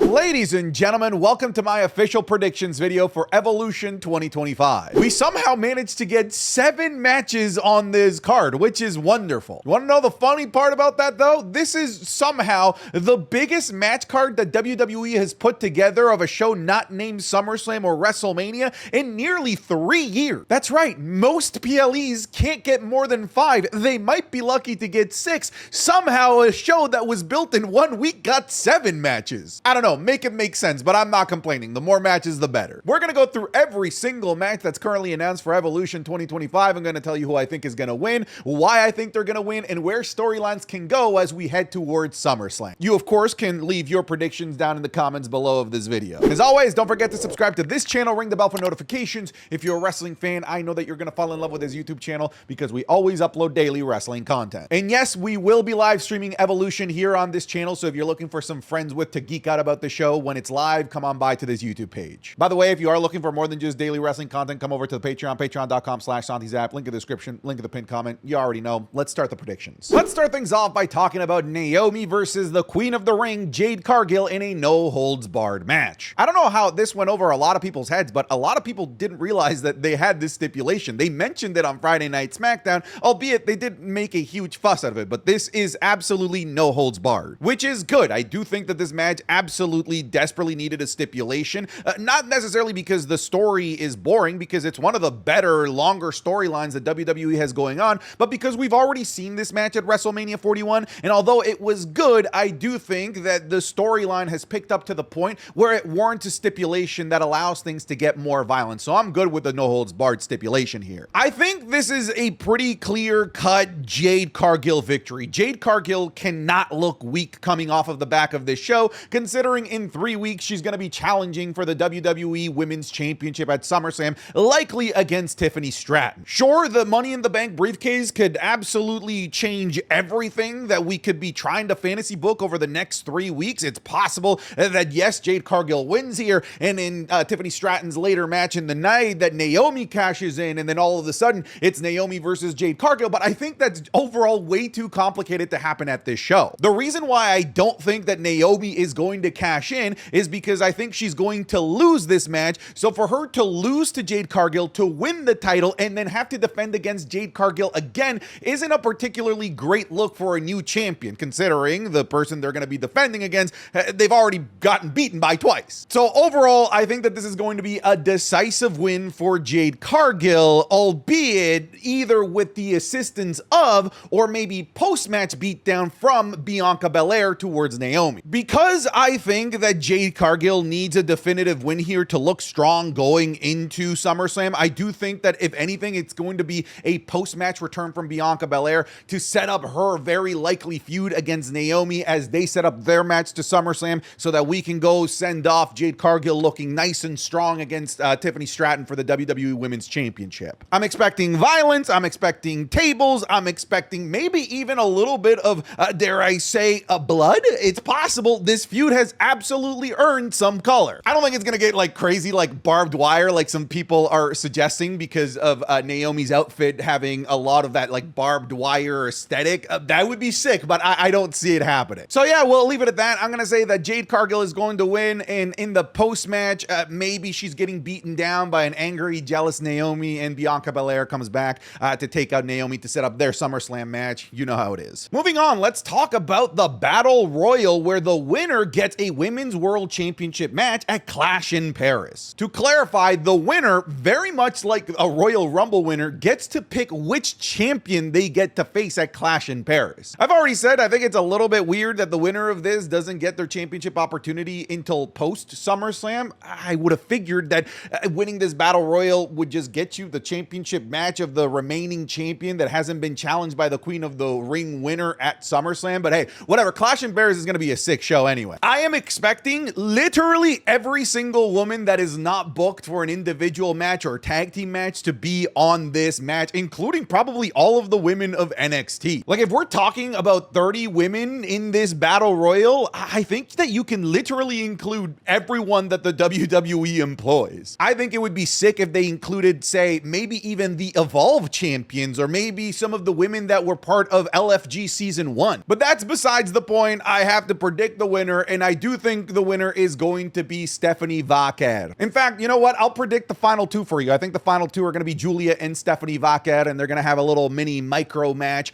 Ladies and gentlemen, welcome to my official predictions video for Evolution 2025. We somehow managed to get 7 matches on this card, which is wonderful. You want to know the funny part about that though? This is somehow the biggest match card that WWE has put together of a show not named SummerSlam or WrestleMania in nearly 3 years. That's right, most PLEs can't get more than 5. They might be lucky to get 6. Somehow a show that was built in 1 week got 7 matches. I don't know, make it make sense, but I'm not complaining. The more matches, the better. We're gonna go through every single match that's currently announced for Evolution 2025. I'm gonna tell you who I think is gonna win, why I think they're gonna win, and where storylines can go as we head towards SummerSlam. You, of course, can leave your predictions down in the comments below of this video. And as always, don't forget to subscribe to this channel, ring the bell for notifications. If you're a wrestling fan, I know that you're gonna fall in love with this YouTube channel because we always upload daily wrestling content. And yes, we will be live streaming Evolution here on this channel, so if you're looking for some friends with to geek out about the show when it's live, come on by to this YouTube page. By the way, if you are looking for more than just daily wrestling content, come over to the Patreon, patreon.com/SantiZap, link in the description, link in the pinned comment. You already know. Let's start the predictions. Let's start things off by talking about Naomi versus the Queen of the Ring, Jade Cargill, in a no-holds-barred match. I don't know how this went over a lot of people's heads, but a lot of people didn't realize that they had this stipulation. They mentioned it on Friday Night SmackDown, albeit they didn't make a huge fuss out of it, but this is absolutely no-holds-barred, which is good. I do think that this match absolutely desperately needed a stipulation, not necessarily because the story is boring, because it's one of the better, longer storylines that WWE has going on, but because we've already seen this match at WrestleMania 41, and although it was good, I do think that the storyline has picked up to the point where it warrants a stipulation that allows things to get more violent. So I'm good with the no-holds-barred stipulation here. I think this is a pretty clear-cut Jade Cargill victory. Jade Cargill cannot look weak coming off of the back of this show, considering in 3 weeks she's going to be challenging for the WWE Women's Championship at SummerSlam, likely against Tiffany Stratton. Sure, the Money in the Bank briefcase could absolutely change everything that we could be trying to fantasy book over the next 3 weeks. It's possible that, yes, Jade Cargill wins here, and in Tiffany Stratton's later match in the night, that Naomi cashes in, and then all of a sudden, it's Naomi versus Jade Cargill, but I think that's overall way too complicated to happen at this show. The reason why I don't think that Naomi is going to cash in is because I think she's going to lose this match. So for her to lose to Jade Cargill, to win the title, and then have to defend against Jade Cargill again isn't a particularly great look for a new champion, considering the person they're going to be defending against, they've already gotten beaten by twice. So overall, I think that this is going to be a decisive win for Jade Cargill, albeit either with the assistance of, or maybe post-match beatdown from Bianca Belair towards Naomi. Because I think that Jade Cargill needs a definitive win here to look strong going into SummerSlam, I do think that if anything, it's going to be a post-match return from Bianca Belair to set up her very likely feud against Naomi as they set up their match to SummerSlam, so that we can go send off Jade Cargill looking nice and strong against Tiffany Stratton for the WWE Women's Championship. I'm expecting violence, I'm expecting tables, I'm expecting maybe even a little bit of, dare I say, blood. It's possible this feud has absolutely earned some color. I don't think it's gonna get like crazy, like barbed wire, like some people are suggesting because of Naomi's outfit having a lot of that like barbed wire aesthetic. That would be sick, but I don't see it happening. So yeah, we'll leave it at that. I'm gonna say that Jade Cargill is going to win, and in the post-match, maybe she's getting beaten down by an angry, jealous Naomi, and Bianca Belair comes back to take out Naomi to set up their SummerSlam match. You know how it is. Moving on, let's talk about the Battle Royal, where the winner gets a Women's World Championship match at Clash in Paris. To clarify, the winner, very much like a Royal Rumble winner, gets to pick which champion they get to face at Clash in Paris. I've already said I think it's a little bit weird that the winner of this doesn't get their championship opportunity until post SummerSlam. I would have figured that winning this Battle Royal would just get you the championship match of the remaining champion that hasn't been challenged by the Queen of the Ring winner at SummerSlam. But hey, whatever. Clash in Paris is going to be a sick show anyway. I am expecting literally every single woman that is not booked for an individual match or tag team match to be on this match, including probably all of the women of NXT. Like, if we're talking about 30 women in this Battle Royal, I think that you can literally include everyone that the WWE employs. I think it would be sick if they included, say, maybe even the Evolve champions, or maybe some of the women that were part of LFG Season 1. But that's besides the point. I have to predict the winner, and I do do think the winner is going to be Stephanie Vaquer. In fact, you know what? I'll predict the final two for you. I think the final two are going to be Julia and Stephanie Vaquer, and they're going to have a little mini micro match,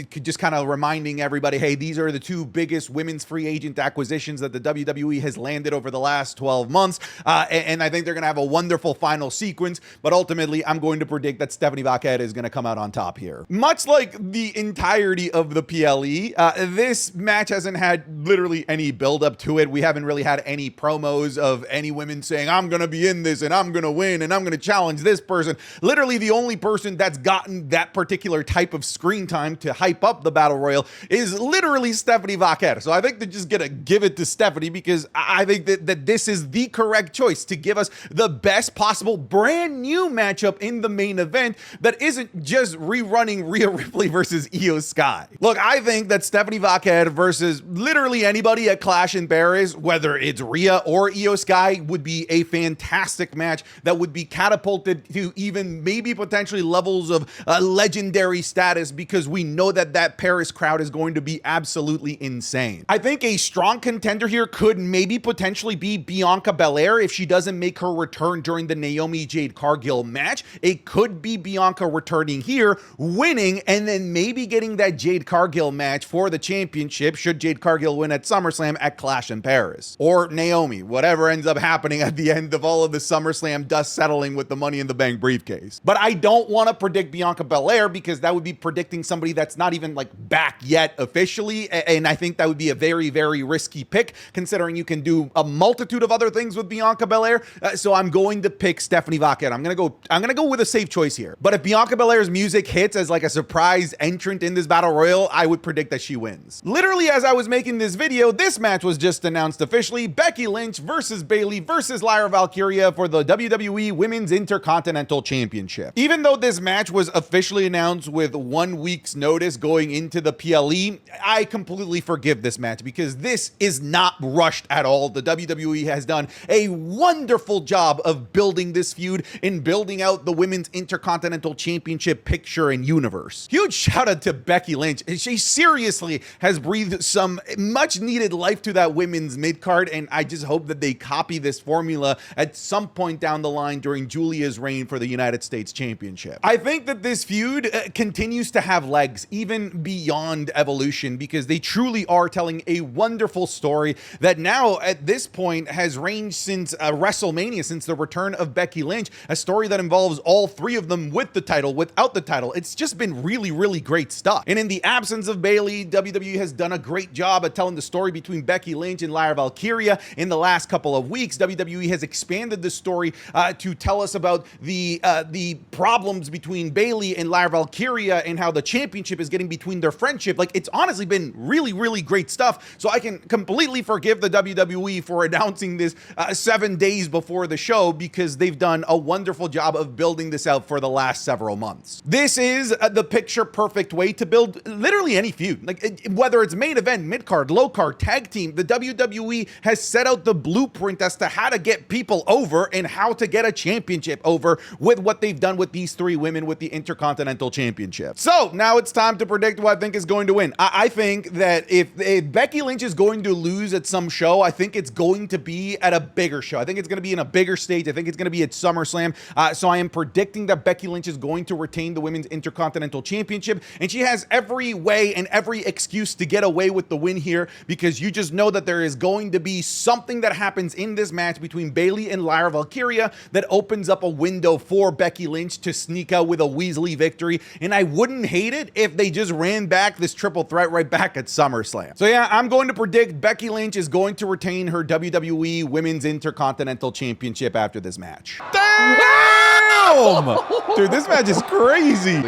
just kind of reminding everybody, hey, these are the two biggest women's free agent acquisitions that the WWE has landed over the last 12 months. And I think they're going to have a wonderful final sequence, but ultimately I'm going to predict that Stephanie Vaquer is going to come out on top here. Much like the entirety of the PLE, this match hasn't had literally any build up to it. We haven't really had any promos of any women saying, I'm going to be in this and I'm going to win and I'm going to challenge this person. Literally the only person that's gotten that particular type of screen time to hype up the Battle Royal is literally Stephanie Vaquer. So I think they're just going to give it to Stephanie because I think that this is the correct choice to give us the best possible brand new matchup in the main event that isn't just rerunning Rhea Ripley versus Io Sky. Look, I think that Stephanie Vaquer versus literally anybody at Clash in Paris, whether it's Rhea or Io Sky, would be a fantastic match that would be catapulted to even maybe potentially levels of legendary status because we know that that Paris crowd is going to be absolutely insane. I think a strong contender here could maybe potentially be Bianca Belair if she doesn't make her return during the Naomi Jade Cargill match. It could be Bianca returning here, winning, and then maybe getting that Jade Cargill match for the championship should Jade Cargill win at SummerSlam at Clash in Paris. Or Naomi, whatever ends up happening at the end of all of the SummerSlam dust settling with the Money in the Bank briefcase. But I don't want to predict Bianca Belair because that would be predicting somebody that's not even like back yet officially, and I think that would be a very, very risky pick considering you can do a multitude of other things with Bianca Belair. So I'm going to pick Stephanie Vaquer. I'm gonna go with a safe choice here. But if Bianca Belair's music hits as like a surprise entrant in this Battle Royal, I would predict that she wins. Literally, as I was making this video, this match was just announced officially: Becky Lynch versus Bayley versus Lyra Valkyria for the WWE Women's Intercontinental Championship. Even though this match was officially announced with 1 week's notice going into the PLE, I completely forgive this match because this is not rushed at all. The WWE has done a wonderful job of building this feud and building out the Women's Intercontinental Championship picture and universe. Huge shout out to Becky Lynch. She seriously has breathed some much needed life to that women's mid-card, and I just hope that they copy this formula at some point down the line during Julia's reign for the United States Championship. I think that this feud continues to have legs even beyond Evolution because they truly are telling a wonderful story that now at this point has ranged since WrestleMania, since the return of Becky Lynch, a story that involves all three of them with the title, without the title. It's just been really, really great stuff. And in the absence of Bayley, WWE has done a great job at telling the story between Becky Lynch and Lyra Valkyria. In the last couple of weeks, WWE has expanded the story to tell us about the problems between Bayley and Lyra Valkyria and how the championship is getting between their friendship. Like, it's honestly been really, really great stuff. So I can completely forgive the WWE for announcing this 7 days before the show because they've done a wonderful job of building this out for the last several months. This is the picture perfect way to build literally any feud. Like, whether it's main event, mid-card, low-card, tag team, the WWE has set out the blueprint as to how to get people over and how to get a championship over with what they've done with these three women with the Intercontinental Championship. So now it's time to predict who I think is going to win. I think that if Becky Lynch is going to lose at some show, I think it's going to be at a bigger show. I think it's going to be in a bigger stage. I think it's going to be at SummerSlam. So I am predicting that Becky Lynch is going to retain the Women's Intercontinental Championship, and she has every way and every excuse to get away with the win here because you just know that there is going to be something that happens in this match between Bayley and Lyra Valkyria that opens up a window for Becky Lynch to sneak out with a Weasley victory, and I wouldn't hate it if they just ran back this triple threat right back at SummerSlam. So yeah, I'm going to predict Becky Lynch is going to retain her WWE Women's Intercontinental Championship after this match. Damn! Dude, this match is crazy.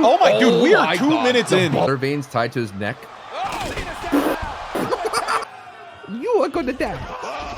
Oh my, dude, we are 2 minutes in. Water veins tied to his neck. You are gonna die.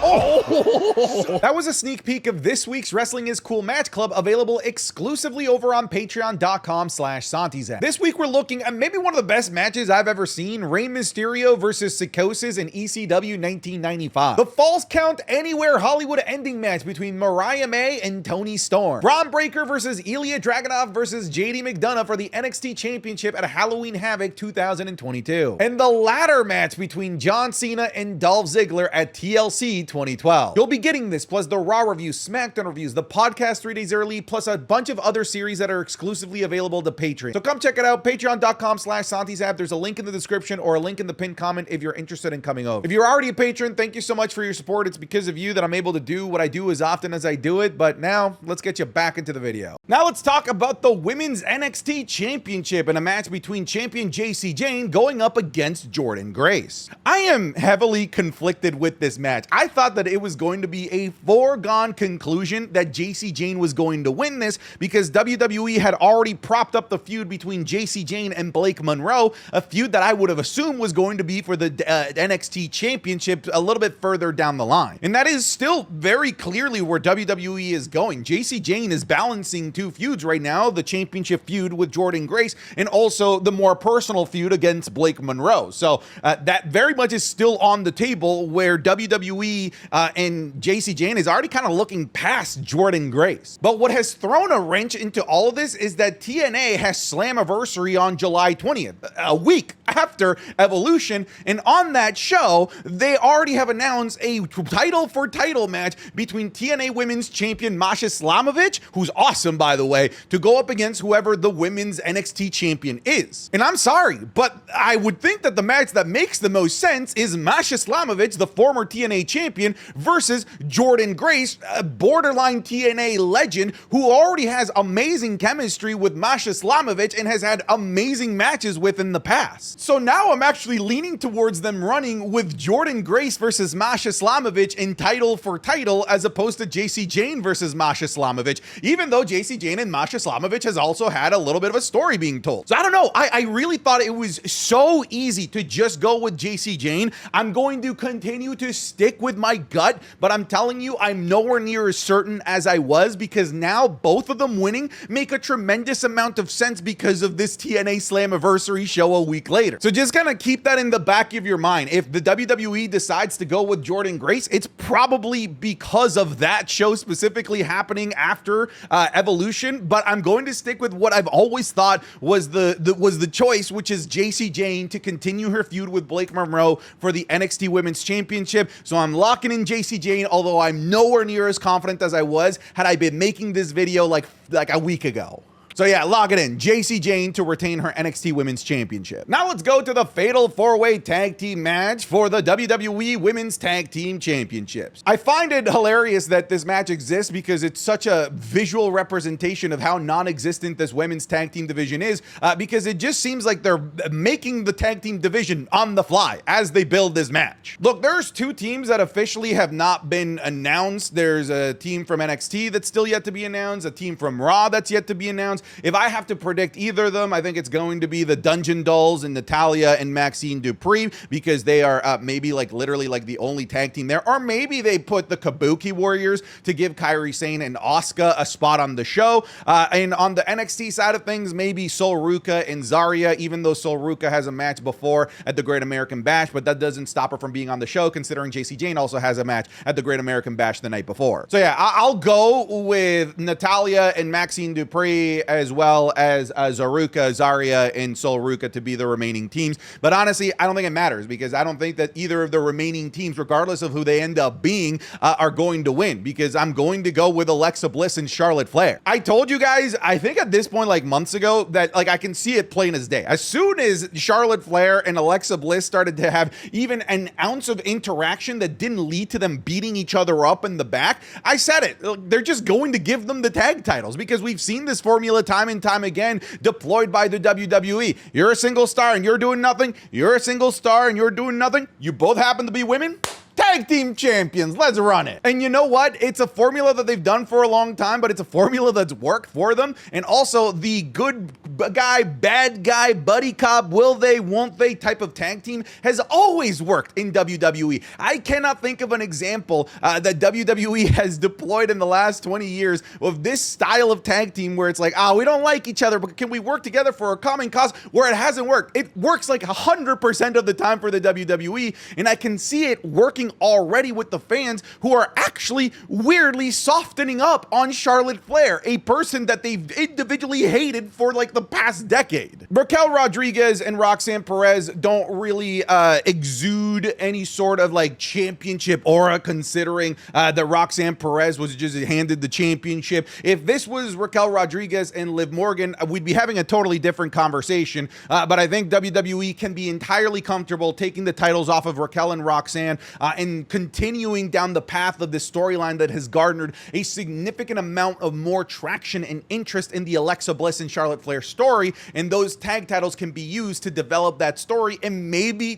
Oh! That was a sneak peek of this week's Wrestling is Cool Match Club, available exclusively over on patreon.com/SantiZap. This week we're looking at maybe one of the best matches I've ever seen, Rey Mysterio versus Psychosis in ECW 1995. The Falls Count Anywhere Hollywood ending match between Mariah May and Toni Storm. Braun Breaker versus Ilya Dragunov versus Jade McDonough for the NXT Championship at Halloween Havoc 2022. And the ladder match between John Cena and Dolph Ziggler at TLC 2012. You'll be getting this, plus the Raw reviews, SmackDown reviews, the podcast 3 days early, plus a bunch of other series that are exclusively available to Patreon. So come check it out, patreon.com/SantiZap. There's a link in the description or a link in the pinned comment if you're interested in coming over. If you're already a patron, thank you so much for your support. It's because of you that I'm able to do what I do as often as I do it. But now let's get you back into the video. Now let's talk about the Women's NXT Championship in a match between champion Jacy Jayne going up against Jordynne Grace. I am heavily conflicted with this match. I thought that it was going to be a foregone conclusion that Jacy Jayne was going to win this because WWE had already propped up the feud between Jacy Jayne and Blake Monroe, a feud that I would have assumed was going to be for the NXT Championship a little bit further down the line. And that is still very clearly where WWE is going. Jacy Jayne is balancing two feuds right now, the championship feud with Jordynne Grace and also the more personal feud against Blake Monroe. So that very much is still on the table, where WWE and Jacy Jayne is already kind of looking past Jordynne Grace. But what has thrown a wrench into all of this is that TNA has Slammiversary on July 20th, a week after Evolution, and on that show, they already have announced a title for title match between TNA Women's Champion Masha Slamovich, who's awesome by the way, to go up against whoever the Women's NXT Champion is. And I'm sorry, but I would think that the match that makes the most sense is Masha Slamovich, the former TNA champion, versus Jordynne Grace, a borderline TNA legend who already has amazing chemistry with Masha Slamovich and has had amazing matches with in the past. So now I'm actually leaning towards them running with Jordynne Grace versus Masha Slamovich in title for title, as opposed to Jacy Jayne versus Masha Slamovich, even though Jacy Jayne and Masha Slamovich has also had a little bit of a story being told. So I don't know, I really thought it was so easy to just go with Jacy Jayne. I'm going to continue to stick with my gut, but I'm telling you, I'm nowhere near as certain as I was, because now both of them winning make a tremendous amount of sense because of this TNA Slammiversary show a week later. So just kind of keep that in the back of your mind. If the WWE decides to go with Jordynne Grace, it's probably because of that show specifically happening after Evolution, but I'm going to stick with what I've always thought was the choice, which is Jacy Jayne to continue her feud with Blake Monroe for the NXT Women's Championship. So I'm locking in Jacy Jayne, although I'm nowhere near as confident as I was had I been making this video like a week ago. So yeah, lock it in. Jacy Jayne to retain her NXT Women's Championship. Now let's go to the Fatal 4-Way Tag Team match for the WWE Women's Tag Team Championships. I find it hilarious that this match exists because it's such a visual representation of how non-existent this women's tag team division is, because it just seems like they're making the tag team division on the fly as they build this match. Look, there's two teams that officially have not been announced. There's a team from NXT that's still yet to be announced, a team from Raw that's yet to be announced. If I have to predict either of them, I think it's going to be the Dungeon Dolls and Natalya and Maxine Dupree, because they are maybe literally the only tag team there. Or maybe they put the Kabuki Warriors to give Kairi Sane and Asuka a spot on the show. And on the NXT side of things, maybe Sol Ruka and Zarya, even though Sol Ruka has a match before at the Great American Bash, but that doesn't stop her from being on the show, considering Jacy Jayne also has a match at the Great American Bash the night before. So yeah, I'll go with Natalya and Maxine Dupree, as well as Zaruka, Zarya, and Sol Ruka to be the remaining teams. But honestly, I don't think it matters, because I don't think that either of the remaining teams, regardless of who they end up being, are going to win, because I'm going to go with Alexa Bliss and Charlotte Flair. I told you guys, I think at this point, months ago, that I can see it plain as day. As soon as Charlotte Flair and Alexa Bliss started to have even an ounce of interaction that didn't lead to them beating each other up in the back, I said it. They're just going to give them the tag titles, because we've seen this formula time and time again deployed by the WWE. You're a single star and you're doing nothing. You're a single star and you're doing nothing. You both happen to be women. Tag tag team champions. Let's run it. And you know what? It's a formula that they've done for a long time, but it's a formula that's worked for them. And also the good guy, bad guy, buddy cop, will they, won't they type of tag team has always worked in WWE. I cannot think of an example that WWE has deployed in the last 20 years of this style of tag team where it's like, we don't like each other, but can we work together for a common cause, where it hasn't worked. It works like 100% of the time for the WWE, and I can see it working already with the fans who are actually weirdly softening up on Charlotte Flair, a person that they've individually hated for like the past decade. Raquel Rodriguez and Roxanne Perez don't really exude any sort of like championship aura, considering that Roxanne Perez was just handed the championship. If this was Raquel Rodriguez and Liv Morgan, we'd be having a totally different conversation, but I think WWE can be entirely comfortable taking the titles off of Raquel and Roxanne and continuing down the path of this storyline that has garnered a significant amount of more traction and interest in the Alexa Bliss and Charlotte Flair story, and those tag titles can be used to develop that story and maybe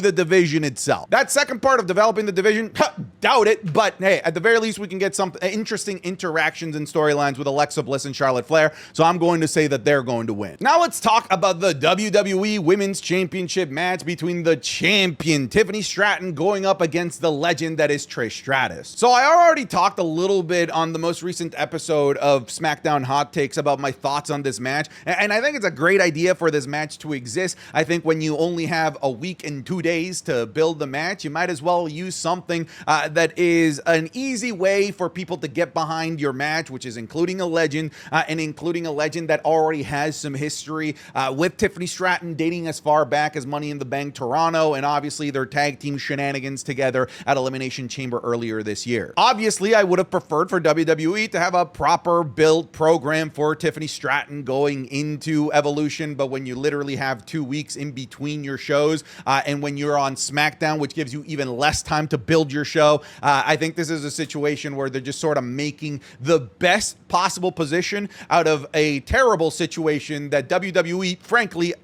the division itself. That second part of developing the division, doubt it, but hey, at the very least we can get some interesting interactions and storylines with Alexa Bliss and Charlotte Flair, so I'm going to say that they're going to win. Now let's talk about the WWE Women's Championship match between the champion Tiffany Stratton going up against the legend that is Trish Stratus. So I already talked a little bit on the most recent episode of SmackDown Hot Takes about my thoughts on this match, and I think it's a great idea for this match to exist. I think when you only have a week and 2 days to build the match, you might as well use something that is an easy way for people to get behind your match, which is including a legend and including a legend that already has some history with Tiffany Stratton dating as far back as Money in the Bank Toronto, and obviously their tag team shenanigans together at Elimination Chamber earlier this year. Obviously, I would have preferred for WWE to have a proper build program for Tiffany Stratton going into Evolution, but when you literally have 2 weeks in between your shows, and when you're on SmackDown, which gives you even less time to build your show, I think this is a situation where they're just sort of making the best possible position out of a terrible situation that WWE, frankly,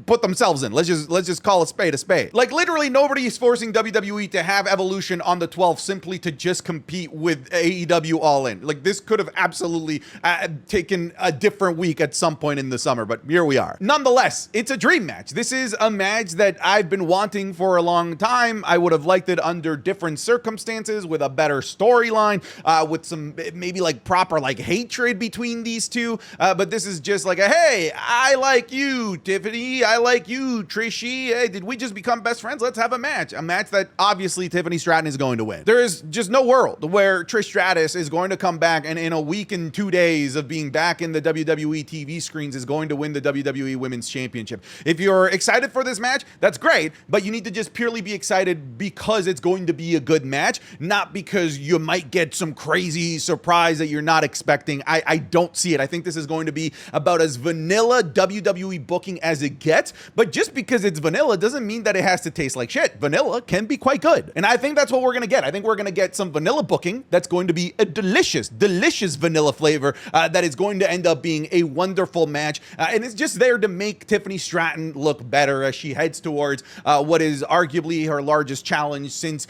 put themselves in. Let's just call a spade a spade. Like, literally nobody is forcing WWE to have Evolution on the 12th simply to just compete with AEW All In. Like, this could have absolutely taken a different week at some point in the summer, but here we are. Nonetheless, it's a dream match. This is a match that I've been wanting for a long time. I would have liked it under different circumstances, with a better storyline, with some maybe like proper like hatred between these two, but this is just like a, hey, I like you, Tiffany, I like you, Trishy, hey, did we just become best friends? Let's have a match that obviously Tiffany Stratton is going to win. There is just no world where Trish Stratus is going to come back and in a week and 2 days of being back in the WWE TV screens is going to win the WWE Women's Championship. If you're excited for this match, that's great, but you need to just purely be excited because it's going to be a good match, not because you might get some crazy surprise that you're not expecting. I don't see it. I think this is going to be about as vanilla WWE booking as it gets, but just because it's vanilla doesn't mean that it has to taste like shit. Vanilla can be quite good, and I think that's what we're going to get. I think we're going to get some vanilla booking that's going to be a delicious vanilla flavor that is going to end up being a wonderful match, and it's just there to make Tiffany Stratton look better as she heads towards what is arguably her largest challenge since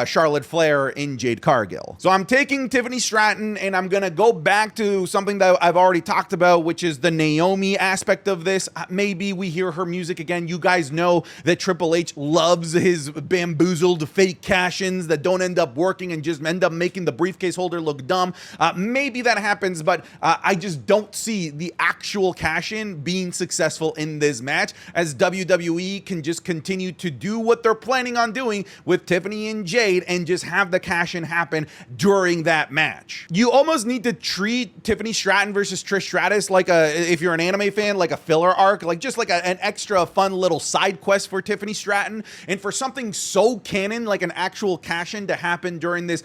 Charlotte Flair in Jade Cargill. So I'm taking Tiffany Stratton, and I'm going to go back to something that I've already talked about, which is the Naomi aspect of this. Maybe we hear her music again. You guys know that Triple H loves his bamboozled fake cash-ins that don't end up working and just end up making the briefcase holder look dumb. Maybe that happens, but I just don't see the actual cash-in being successful in this match, as WWE can just continue to do what they're planning on doing with Tiffany and Jade and just have the cash-in happen during that match. You almost need to treat Tiffany Stratton versus Trish Stratus like if you're an anime fan, like a filler arc, like just like an extra fun little side quest for Tiffany Stratton, and for something so canon like an actual cash-in to happen during this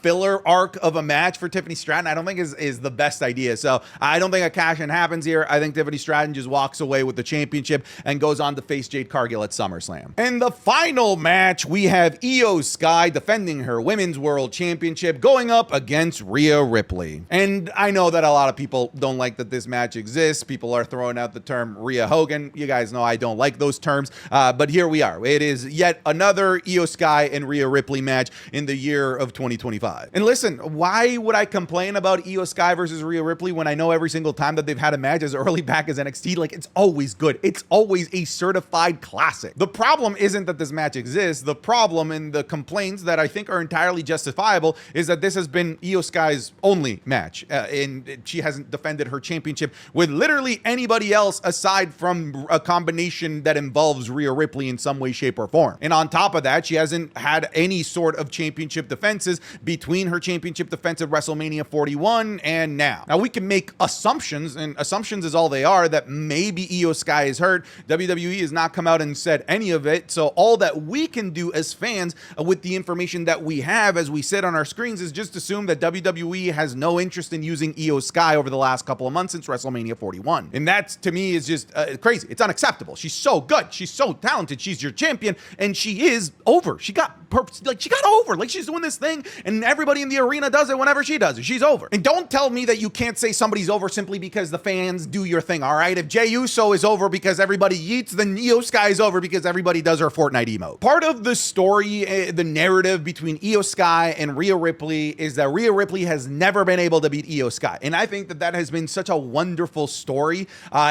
filler arc of a match for Tiffany Stratton, I don't think is the best idea. So I don't think a cash-in happens here. I think Tiffany Stratton just walks away with the championship and goes on to face Jade Cargill at SummerSlam. In the final match, we have Io Sky defending her Women's World Championship, going up against Rhea Ripley. And I know that a lot of people don't like that this match exists. People are throwing out the term Rhea Hogan. You guys know I don't like those terms, but here we are. It is yet another Io Sky and Rhea Ripley match in the year of 2025. And listen, why would I complain about Io Sky versus Rhea Ripley when I know every single time that they've had a match as early back as NXT, like, it's always good. It's always a certified classic. The problem isn't that this match exists. The problem and the complaints that I think are entirely justifiable is that this has been Io Sky's only match, and she hasn't defended her championship with literally anybody else aside from a combination that involves Rhea Ripley in some way, shape, or form. And on top of that, she hasn't had any sort of championship defenses between her championship defense at WrestleMania 41 and now. Now, we can make assumptions, and assumptions is all they are, that maybe Io Sky is hurt. WWE has not come out and said any of it, so all that we can do as fans with the information that we have as we sit on our screens is just assume that WWE has no interest in using Io Sky over the last couple of months since WrestleMania 41. And that, to me, is just crazy. It's unacceptable. She's so good. She's so talented. She's your champion, and she is over. She got over. Like, she's doing this thing, and everybody in the arena does it whenever she does it. She's over. And don't tell me that you can't say somebody's over simply because the fans do your thing, all right? If Jey Uso is over because everybody yeets, then Io Sky is over because everybody does her Fortnite emote. Part of the story, the narrative between Io Sky and Rhea Ripley is that Rhea Ripley has never been able to beat Io Sky. And I think that that has been such a wonderful story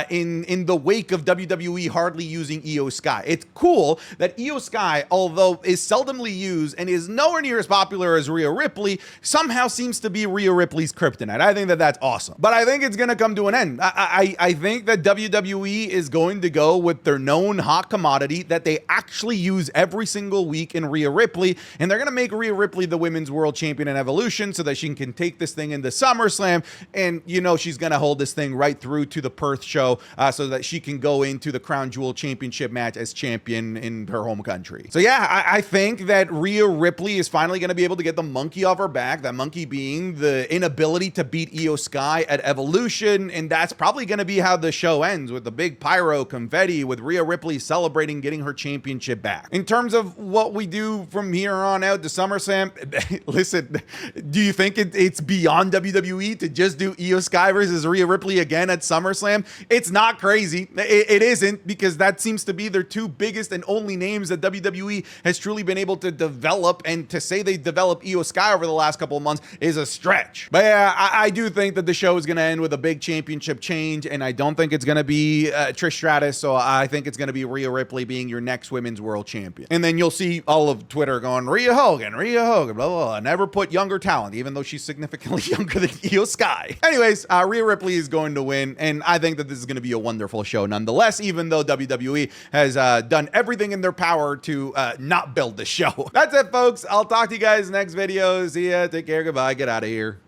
in the wake of WWE hardly using Io Sky. It's cool that Io Sky, although is seldomly used and is nowhere near as popular as Rhea Ripley, somehow seems to be Rhea Ripley's kryptonite. I think that that's awesome. But I think it's going to come to an end. I think that WWE is going to go with their known hot commodity that they actually use every single week in Rhea Ripley, and they're going to make Rhea Ripley the Women's World Champion in Evolution so that she can take this thing into SummerSlam, and you know she's going to hold this thing right through to the Perth show so that she can go into the Crown Jewel Championship match as champion in her home country. So yeah, I think that Rhea Ripley is finally going to be able to get the monkey off her back, that monkey being the inability to beat Io Sky at Evolution, and that's probably going to be how the show ends, with the big pyro confetti, with Rhea Ripley celebrating getting her championship back. In terms of what we do from here on out to SummerSlam, listen, do you think it's beyond WWE to just do Io Sky versus Rhea Ripley again at SummerSlam? It's not crazy. It isn't, because that seems to be their two biggest and only names that WWE has truly been able to develop, and to say they developed Io Sky over the last couple of months is a stretch. But yeah, I do think that the show is going to end with a big championship change, and I don't think it's going to be Trish Stratus, so I think it's going to be Rhea Ripley being your next Women's World Champion. And then you'll see all of Twitter going, Rhea Hogan, blah, blah, blah. Never put younger talent, even though she's significantly younger than Io Sky. Anyways, Rhea Ripley is going to win, and I think that this is going to be a wonderful show nonetheless, even though WWE has done everything in their power to not build the show. That's it, folks. I'll talk to you guys next video. See ya. Take care. Goodbye. Get out of here.